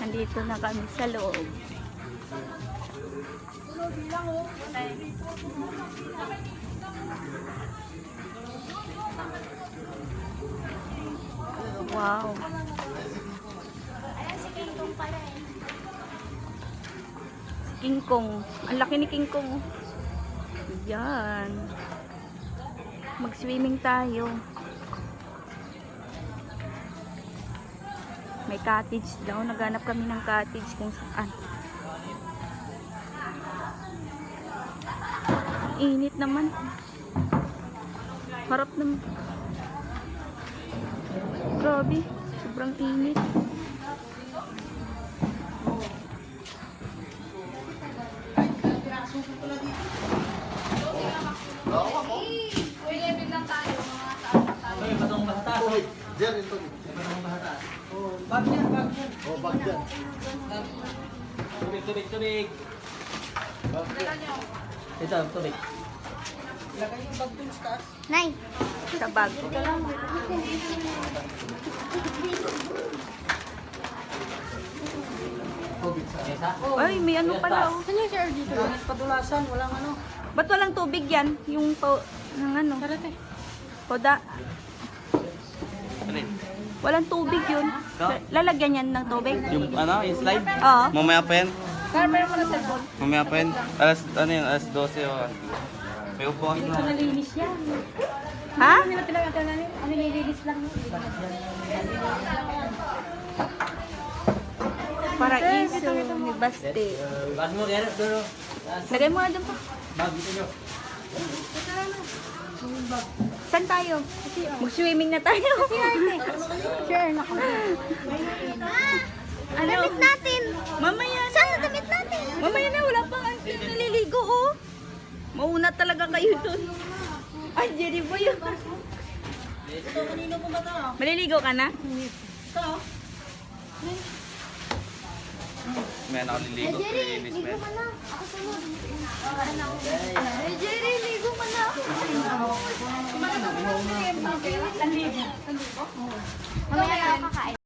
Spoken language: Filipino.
Nandito na kami sa loob. Wow. Ayan si King Kong pala eh. King Kong. Ang laki ni King Kong. Yan. Mag-swimming tayo. May cottage daw. Naghanap kami ng cottage kung saan. Init naman. Harap naman. Grabe. Sobrang init. Ay, batong bahata. Diyan ito. Batong bahata. Oh, bag yan. Oh, bag yan. Tubig, tubig, tubig. Bag yan. Ito, tubig. Ilagay yung bag dun sa taas. Nay. Sa bag. Tubig sa Isa? Ay, may ano pala. Oh. Saan yung share dito? Kahit padulasan, walang ano. Ba't walang tubig yan? Yung ng ano? Karate. Poda. Alin? Walang tubig yun. Lalagyan yan ng tubig. Yung ano, yung slide? Oo. Mamaya pa yan. Carver mo na cellphone. Mamaya pa yan. Ano yun, alas 12 o. May upuan Ito na. nalinis yan. Ha? Ano na talaga namin? Ano nilinis lang? Paraiso ni Baste. Bas mo, Derek, duro. Lagay mo nga dun pa. Bag, dito nyo. Saan tayo? Mag-swimming na tayo. Share na ko. Ano? Damit natin. Mamaya na. Saan na damit natin? Mamaya na. Wala pang auntie naliligo, oh. Mauna talaga kayo dun. Ay, Jerry boy yun. Ito, kanino po ba ito? Maliligo ka na? Ito. May ako liligo. Jerry, Linis ligo mo yan. ka na. Ako sunod. Hey, Jerry, ligo ka na. Mamaya ako kakain.